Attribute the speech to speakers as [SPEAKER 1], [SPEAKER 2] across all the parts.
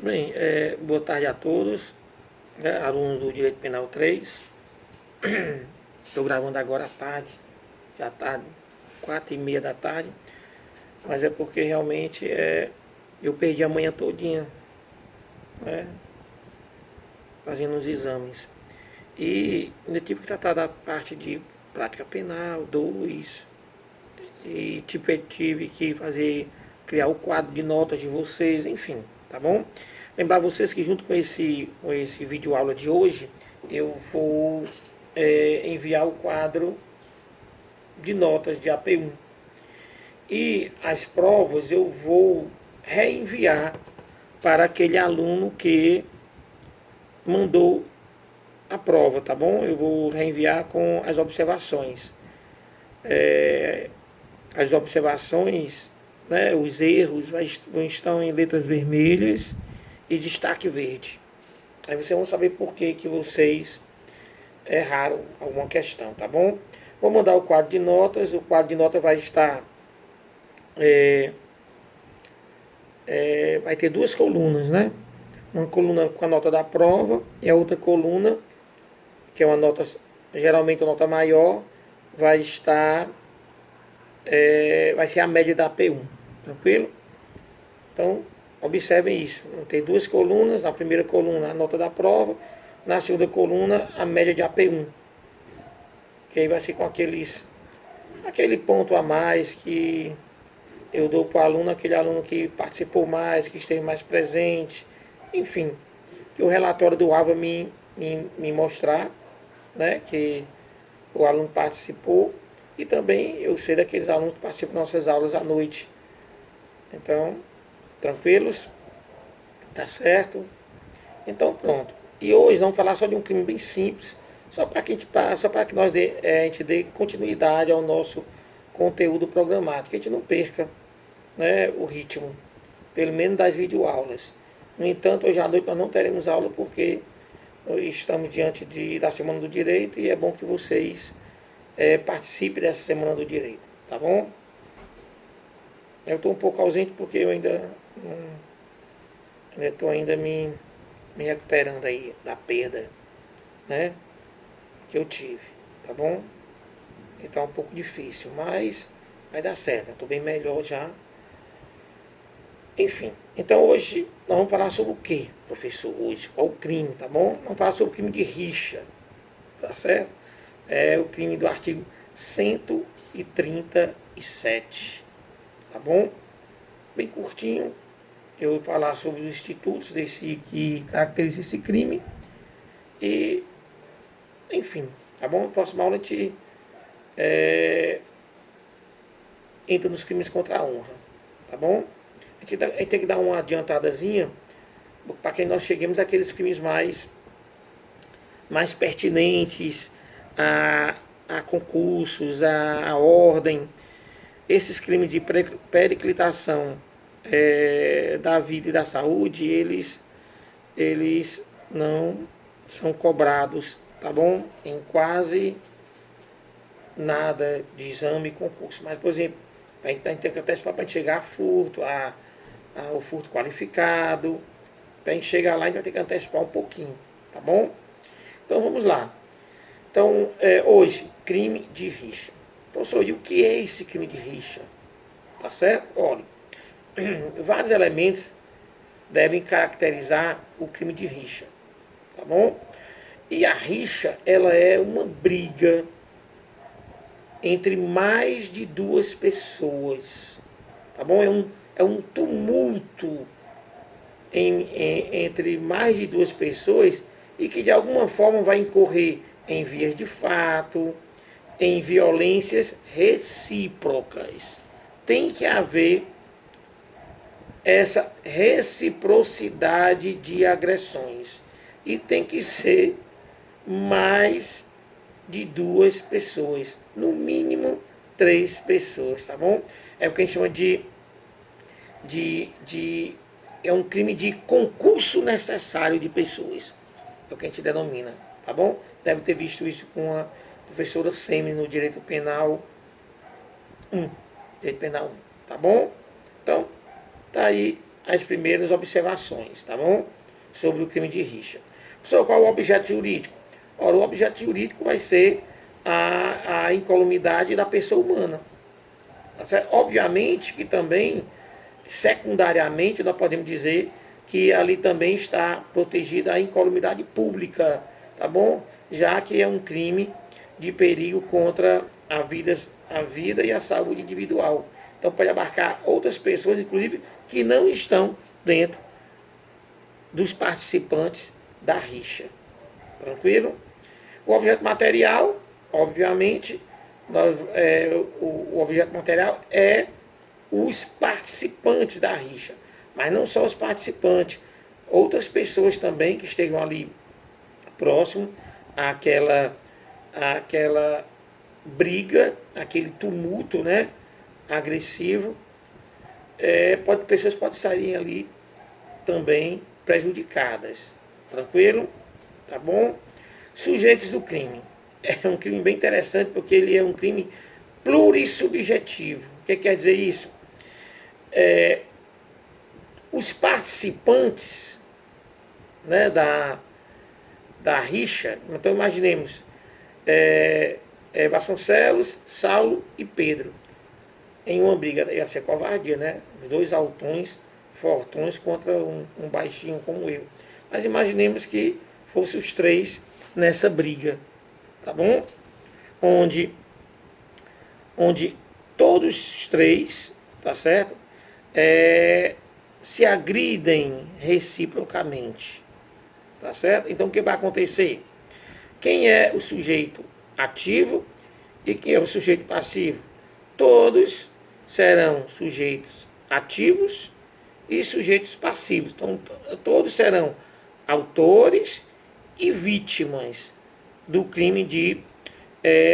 [SPEAKER 1] Bem, boa tarde a todos, né, alunos do Direito Penal 3. Estou gravando agora à tarde, já está 4h30 da tarde, mas é porque realmente eu perdi a manhã todinha, né, fazendo os exames. E ainda tive que tratar da parte de prática penal 2 e tive que criar o quadro de notas de vocês, enfim, tá bom? Lembrar vocês que junto com esse vídeo aula de hoje, eu vou enviar o quadro de notas de AP1. E as provas eu vou reenviar para aquele aluno que mandou a prova, tá bom? Eu vou reenviar com as observações. As observações, né, os erros estão em letras vermelhas e destaque verde. Aí vocês vão saber por que vocês erraram alguma questão, tá bom? Vou mandar o quadro de notas. O quadro de notas vai estar vai ter duas colunas, né? Uma coluna com a nota da prova e a outra coluna, que é uma nota, geralmente uma nota maior, vai estar vai ser a média da P1, tranquilo? Então, observem isso. Tem duas colunas, na primeira coluna a nota da prova, na segunda coluna a média de AP1, que aí vai ser com aquele ponto a mais que eu dou para o aluno, aquele aluno que participou mais, que esteve mais presente, enfim, que o relatório do AVA me mostrar, né, que o aluno participou, e também eu sei daqueles alunos que participam das nossas aulas à noite. Então, tranquilos? Tá certo? Então, pronto. E hoje vamos falar só de um crime bem simples, só para que a gente dê continuidade ao nosso conteúdo programado, que a gente não perca, né, o ritmo, pelo menos das videoaulas. No entanto, hoje à noite nós não teremos aula porque estamos diante da Semana do Direito e é bom que vocês participem dessa Semana do Direito, tá bom? Eu estou um pouco ausente porque eu ainda estou ainda me recuperando aí da perda, né, que eu tive, tá bom? Então é um pouco difícil, mas vai dar certo, estou bem melhor já. Enfim, então hoje nós vamos falar sobre o que, professor? Hoje, qual o crime, tá bom? Vamos falar sobre o crime de rixa, tá certo? É o crime do artigo 137, tá bom? Bem curtinho, eu vou falar sobre os institutos que caracterizam esse crime e, enfim, tá bom? Na próxima aula a gente entra nos crimes contra a honra, tá bom? A gente tem que dar uma adiantadazinha para que nós cheguemos àqueles crimes mais pertinentes a concursos, a ordem. Esses crimes de periclitação da vida e da saúde, eles não são cobrados, tá bom? Em quase nada de exame e concurso. Mas, por exemplo, a gente tem que antecipar para a gente chegar a furto, ao furto qualificado. Para a gente chegar lá, a gente vai ter que antecipar um pouquinho, tá bom? Então vamos lá. Então, hoje, crime de rixa. Professor, e o que é esse crime de rixa? Tá certo? Olha, vários elementos devem caracterizar o crime de rixa, tá bom? E a rixa, ela é uma briga entre mais de duas pessoas, tá bom? É um tumulto entre mais de duas pessoas e que de alguma forma vai incorrer em vias de fato, em violências recíprocas. Tem que haver essa reciprocidade de agressões e tem que ser mais de duas pessoas, no mínimo 3 pessoas, tá bom? É o que a gente chama é um crime de concurso necessário de pessoas, é o que a gente denomina, tá bom? Deve ter visto isso com a professora Semi no Direito Penal 1, Direito Penal 1, tá bom? Então, tá aí as primeiras observações, tá bom? Sobre o crime de rixa. Professor, qual é o objeto jurídico? Ora, o objeto jurídico vai ser a incolumidade da pessoa humana. Tá certo? Obviamente que também, secundariamente, nós podemos dizer que ali também está protegida a incolumidade pública, tá bom? Já que é um crime de perigo contra a vida e a saúde individual. Então pode abarcar outras pessoas, inclusive, que não estão dentro dos participantes da rixa. Tranquilo? O objeto material, obviamente, o objeto material é os participantes da rixa. Mas não só os participantes, outras pessoas também que estejam ali próximo àquela briga, aquele tumulto, né, agressivo. Pessoas podem sair ali também prejudicadas. Tranquilo? Tá bom? Sujeitos do crime. É um crime bem interessante porque ele é um crime plurissubjetivo. O que quer dizer isso? Os participantes, né, da rixa, então imaginemos Vasconcelos, Saulo e Pedro em uma briga. Ia ser covardia, né? Os dois altões, fortões contra um baixinho como eu. Mas imaginemos que fossem os três nessa briga, tá bom? Onde todos os três, tá certo? Se agridem reciprocamente, tá certo? Então o que vai acontecer? Quem é o sujeito ativo e quem é o sujeito passivo? Todos serão sujeitos ativos e sujeitos passivos. Então todos serão autores e vítimas do crime de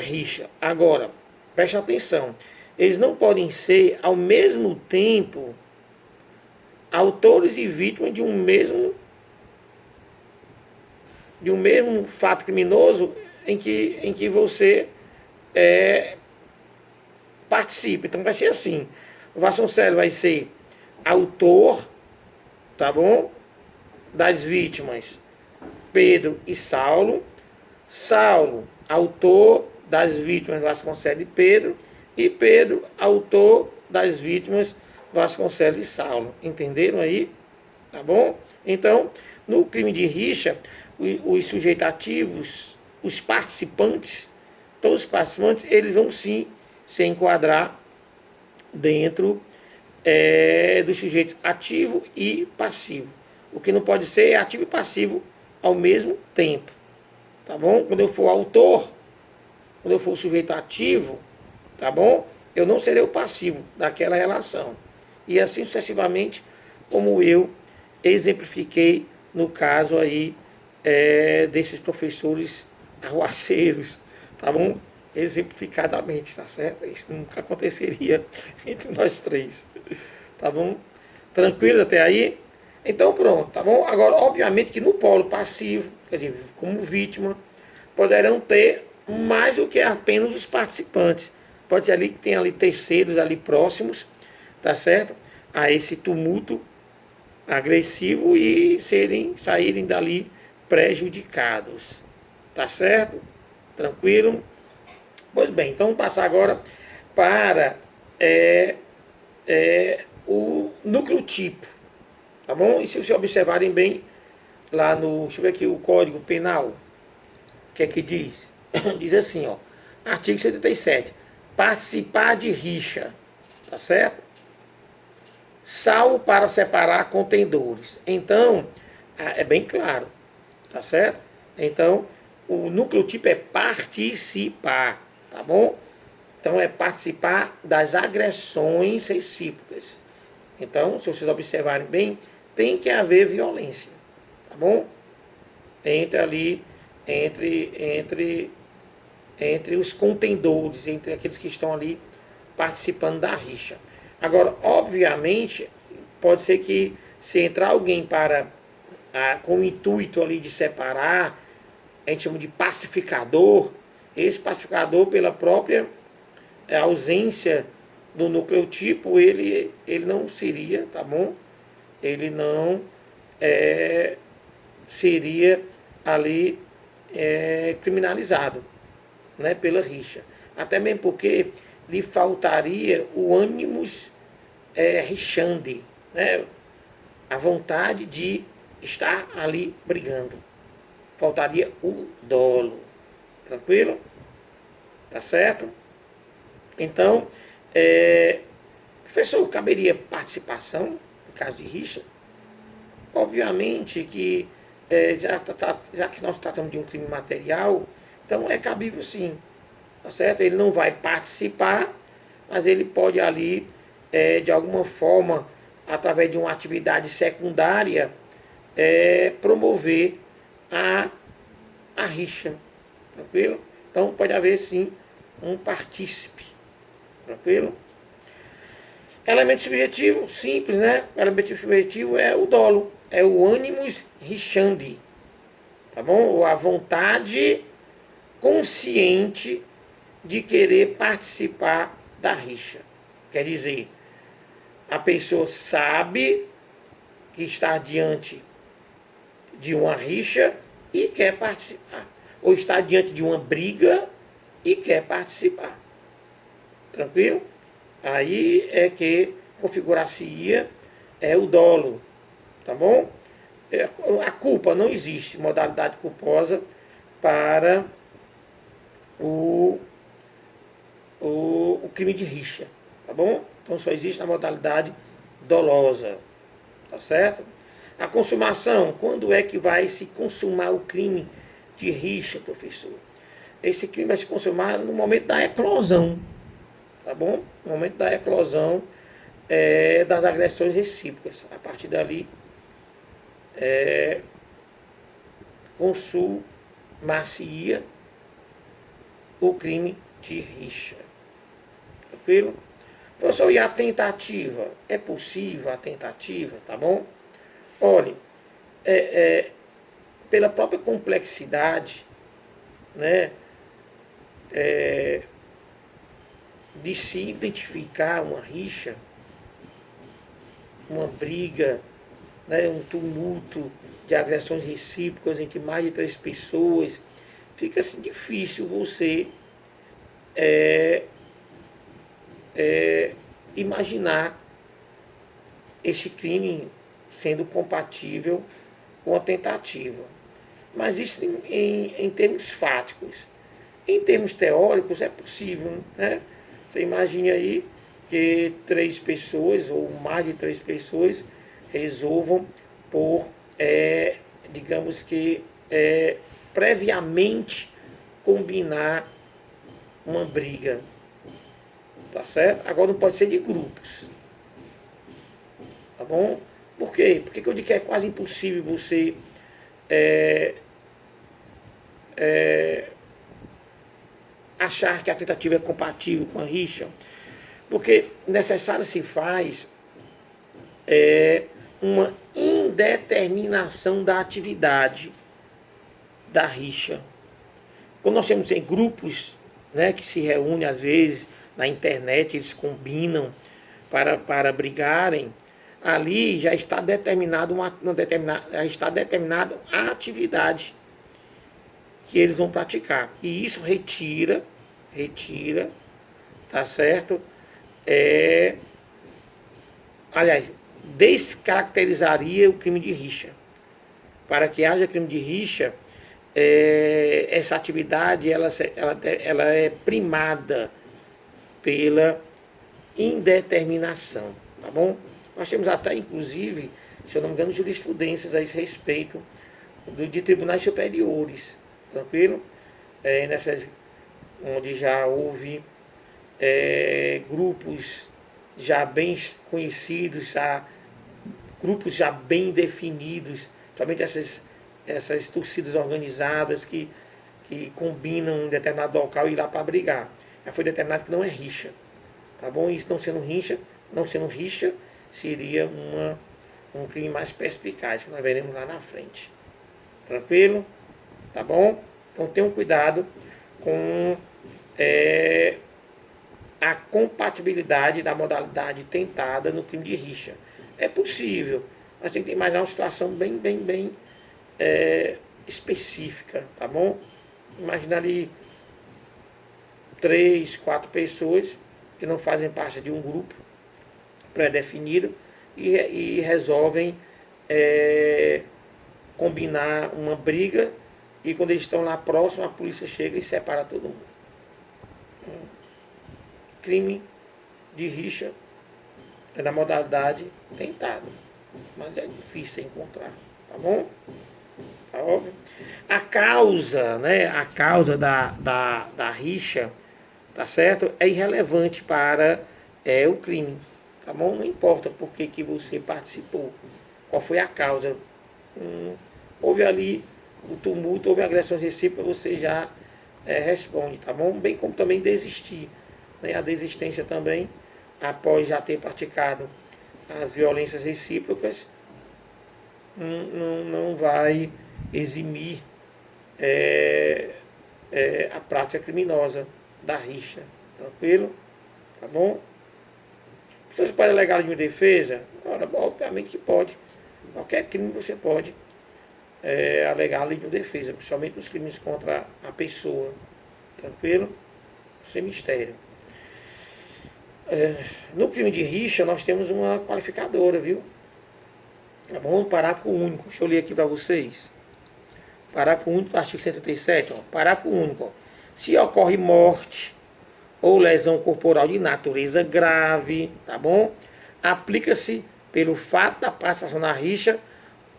[SPEAKER 1] rixa. Agora, preste atenção, eles não podem ser ao mesmo tempo autores e vítimas de um mesmo fato criminoso em que você participa. Então vai ser assim, o Vasconcelos vai ser autor, tá bom, das vítimas Pedro e Saulo, Saulo, autor das vítimas Vasconcelos e Pedro, e Pedro, autor das vítimas Vasconcelos e Saulo. Entenderam aí? Tá bom? Então, no crime de rixa, os sujeitos ativos, os participantes, todos os participantes, eles vão sim se enquadrar dentro do sujeito ativo e passivo. O que não pode ser é ativo e passivo ao mesmo tempo. Tá bom? Quando eu for autor, quando eu for o sujeito ativo, tá bom? Eu não serei o passivo daquela relação. E assim sucessivamente, como eu exemplifiquei no caso aí desses professores arruaceiros, tá bom? Exemplificadamente, tá certo? Isso nunca aconteceria entre nós três, tá bom? Tranquilo até aí? Então pronto, tá bom? Agora, obviamente que no polo passivo, quer dizer, como vítima, poderão ter mais do que apenas os participantes. Pode ser ali que tem ali terceiros ali próximos, tá certo? A esse tumulto agressivo e saírem dali prejudicados. Tá certo? Tranquilo? Pois bem, então vamos passar agora para o núcleo tipo. Tá bom? E se vocês observarem bem, lá no. Deixa eu ver aqui o Código Penal. O que é que diz? Diz assim, ó. Artigo 77. Participar de rixa. Tá certo? Salvo para separar contendores. Então, é bem claro. Tá certo? Então, o núcleo tipo é participar. Tá bom? Então, é participar das agressões recíprocas. Então, se vocês observarem bem, tem que haver violência, tá bom? Entre os contendores, entre aqueles que estão ali participando da rixa. Agora, obviamente, pode ser que se entrar alguém com o intuito ali de separar, a gente chama de pacificador, esse pacificador, pela própria ausência do núcleo tipo, ele não seria, tá bom? ele não seria ali criminalizado, né, pela rixa. Até mesmo porque lhe faltaria o ânimos rixande, né, a vontade de estar ali brigando. Faltaria o dolo. Tranquilo? Tá certo? Então, professor, caberia participação em caso de rixa? Obviamente que, já que nós tratamos de um crime material, então é cabível sim, tá certo? Ele não vai participar, mas ele pode ali, de alguma forma, através de uma atividade secundária, promover a, a rixa, tranquilo? Então pode haver sim um partícipe, tranquilo? Elemento subjetivo, simples, né? O elemento subjetivo é o dolo, é o animus rixandi, tá bom? Ou a vontade consciente de querer participar da rixa. Quer dizer, a pessoa sabe que está diante de uma rixa e quer participar. Ou está diante de uma briga e quer participar. Tranquilo? Aí é que configuracia o dolo, tá bom? A culpa não existe, modalidade culposa para o, o crime de rixa, tá bom? Então só existe a modalidade dolosa, tá certo? A consumação, quando é que vai se consumar o crime de rixa, professor? Esse crime vai se consumar no momento da eclosão, tá bom? No momento da eclosão das agressões recíprocas. A partir dali, consumar-se-ia o crime de rixa. Tranquilo? Professor, e a tentativa? É possível a tentativa, tá bom? Olha, pela própria complexidade, né, de se identificar uma rixa, uma briga, né, um tumulto de agressões recíprocas entre mais de 3 pessoas, fica assim, difícil você imaginar esse crime sendo compatível com a tentativa. Mas isso em termos fáticos. Em termos teóricos é possível, né? Você imagine aí que 3 pessoas ou mais de 3 pessoas resolvam por, digamos que, previamente combinar uma briga, tá certo? Agora não pode ser de grupos, tá bom? Por quê? Porque eu digo que é quase impossível você achar que a tentativa é compatível com a rixa, porque necessário se faz uma indeterminação da atividade da rixa. Quando nós temos grupos, né, que se reúnem às vezes na internet, eles combinam para brigarem, ali já está determinado já está determinado a atividade que eles vão praticar. E isso retira, tá certo? Aliás, descaracterizaria o crime de rixa. Para que haja crime de rixa, essa atividade ela é primada pela indeterminação, tá bom? Nós temos até, inclusive, se eu não me engano, jurisprudências a esse respeito de tribunais superiores, tranquilo? Nessas, onde já houve grupos já bem conhecidos, grupos já bem definidos, somente essas torcidas organizadas que combinam em determinado local e ir lá para brigar. Já foi determinado que não é rixa, tá bom? Isso não sendo rixa, seria um crime mais perspicaz, que nós veremos lá na frente. Tranquilo? Tá bom? Então tenham cuidado com a compatibilidade da modalidade tentada no crime de rixa. É possível, Mas tem que imaginar uma situação bem específica, tá bom? Imagina ali 3, 4 pessoas que não fazem parte de um grupo pré-definido e resolvem combinar uma briga e quando eles estão lá próximo, a polícia chega e separa todo mundo. Crime de rixa é da modalidade tentado, mas é difícil encontrar, tá bom? Tá óbvio? A causa, né, a causa da rixa, tá certo? É irrelevante para o crime, tá bom? Não importa por que você participou, qual foi a causa. Houve ali o tumulto, houve agressão recíproca, você já responde, tá bom? Bem como também desistir, né? A desistência também, após já ter praticado as violências recíprocas, não vai eximir a prática criminosa da rixa, tranquilo? Tá bom? Você pode alegar legalismo de defesa? Ora, obviamente que pode. Qualquer crime você pode alegar legítima defesa, principalmente nos crimes contra a pessoa. Tranquilo? Sem mistério. No crime de rixa, nós temos uma qualificadora, viu? Tá bom? Parágrafo único. Deixa eu ler aqui para vocês. Parágrafo único do artigo 77. Ó. Parágrafo único. Ó. Se ocorre morte ou lesão corporal de natureza grave, tá bom? Aplica-se, pelo fato da participação na rixa,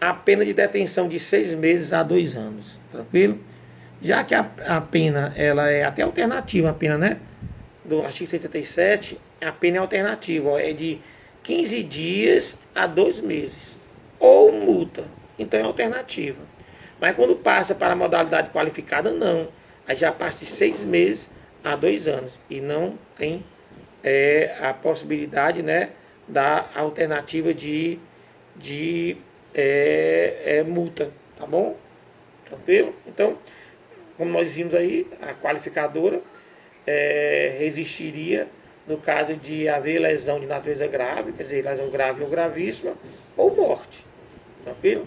[SPEAKER 1] a pena de detenção de 6 meses a 2 anos. Tranquilo? Já que a pena, ela é até alternativa, a pena, né? Do artigo 77, a pena é alternativa, ó, é de 15 dias a 2 meses. Ou multa. Então é alternativa. Mas quando passa para a modalidade qualificada, não. Aí já passa de 6 meses a 2 anos. E não tem a possibilidade, né, da alternativa de multa. Tá bom? Tranquilo? Então, como nós vimos aí, a qualificadora resistiria no caso de haver lesão de natureza grave, quer dizer, lesão grave ou gravíssima, ou morte. Tranquilo?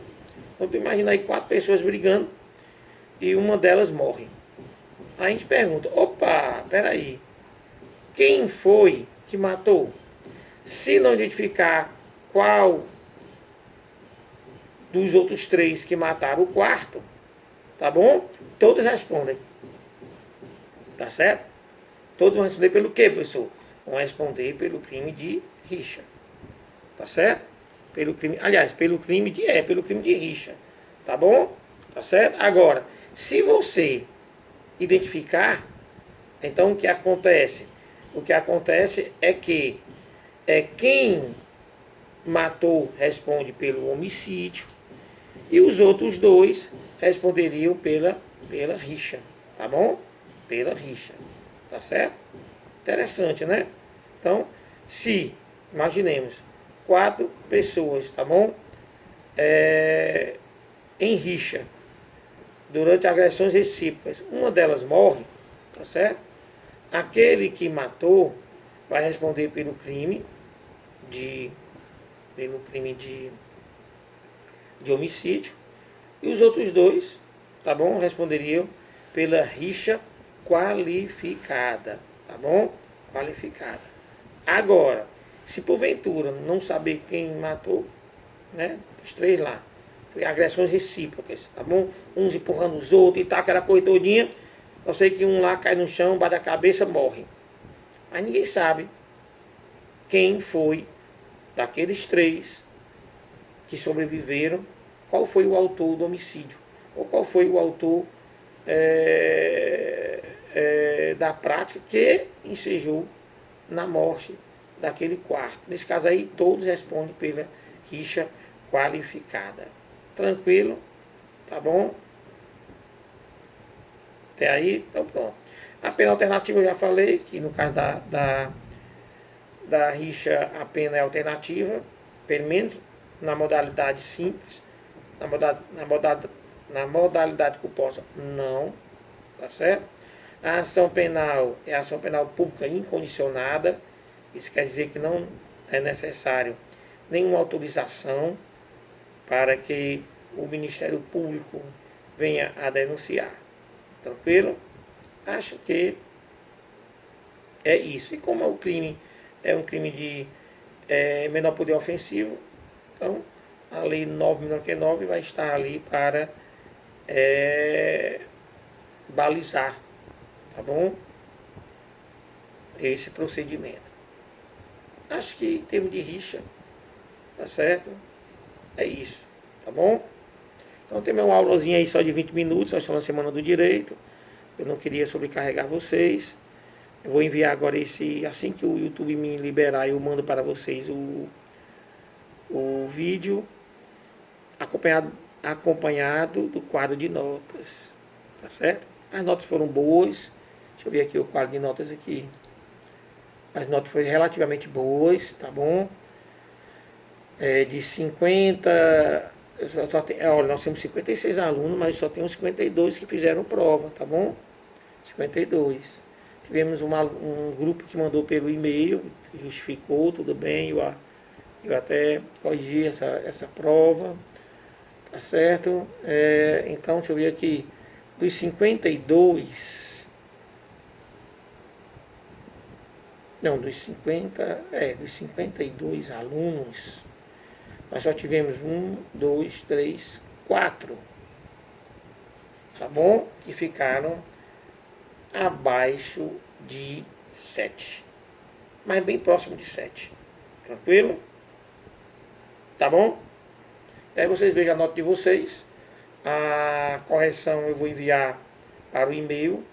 [SPEAKER 1] Então, tu imagina aí 4 pessoas brigando e uma delas morre. Aí a gente pergunta, opa, peraí, quem foi que matou? Se não identificar qual dos outros 3 que mataram o quarto, tá bom? Todos respondem. Tá certo? Todos vão responder pelo quê, professor? Vão responder pelo crime de rixa. Tá certo? Pelo crime, aliás, pelo crime de rixa. Tá bom? Tá certo? Agora, se você identificar, então o que acontece? O que acontece é que quem matou responde pelo homicídio e os outros 2 responderiam pela rixa. Tá bom? Pela rixa. Tá certo? Interessante, né? Então, se, imaginemos, 4 pessoas, tá bom? Em rixa, durante agressões recíprocas, uma delas morre, tá certo? Aquele que matou vai responder pelo crime de homicídio e os outros 2, tá bom? Responderiam pela rixa qualificada, tá bom? Qualificada. Agora, se porventura não saber quem matou, né? Os 3 lá, foi agressões recíprocas, tá bom? Uns empurrando os outros e tal, aquela coisa todinha. Eu sei que um lá cai no chão, bate a cabeça, morre. Mas ninguém sabe quem foi daqueles 3 que sobreviveram, qual foi o autor do homicídio, ou qual foi o autor da prática que ensejou na morte daquele quarto. Nesse caso aí, todos respondem pela rixa qualificada. Tranquilo? Tá bom? Até aí? Então pronto. A pena alternativa eu já falei, que no caso da rixa a pena é alternativa, pelo menos na modalidade simples, na modalidade culposa não, tá certo? A ação penal é a ação penal pública incondicionada, isso quer dizer que não é necessário nenhuma autorização, para que o Ministério Público venha a denunciar. Tranquilo? Acho que é isso. E como o crime é um crime de menor poder ofensivo, então a Lei 9.099 vai estar ali para balizar, tá bom? Esse procedimento. Acho que em termos de rixa, tá certo? É isso, tá bom? Então tem uma aulazinha aí só de 20 minutos, nós estamos na Semana do Direito. Eu não queria sobrecarregar vocês. Eu vou enviar agora assim que o YouTube me liberar, eu mando para vocês o vídeo acompanhado do quadro de notas, tá certo? As notas foram boas. Deixa eu ver aqui o quadro de notas aqui. As notas foram relativamente boas, tá bom? De 50, olha, nós temos 56 alunos, mas só temos 52 que fizeram prova, tá bom? 52. Tivemos um grupo que mandou pelo e-mail, justificou, tudo bem, eu até corrigi essa prova, tá certo? Então, deixa eu ver aqui, dos 52, não, dos 52 alunos, nós só tivemos 4, tá bom? Que ficaram abaixo de 7, mas bem próximo de 7, tranquilo? Tá bom? Aí vocês vejam a nota de vocês, a correção eu vou enviar para o e-mail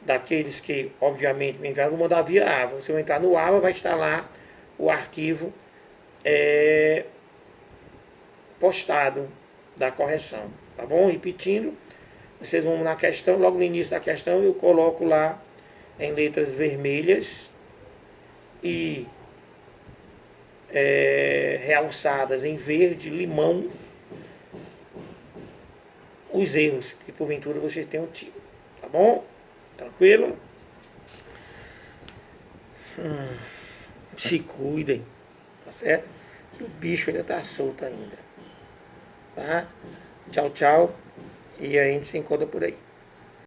[SPEAKER 1] daqueles que, obviamente, me enviaram, vou mandar via AVA. Você vai entrar no AVA, vai estar lá o arquivo postado da correção, tá bom? Repetindo, vocês vão na questão, logo no início da questão eu coloco lá em letras vermelhas e realçadas em verde, limão, os erros que porventura vocês tenham tido, tá bom? Tranquilo? Se cuidem, tá certo? Que o bicho ainda tá solto ainda, tá? Tchau, tchau, e a gente se encontra por aí.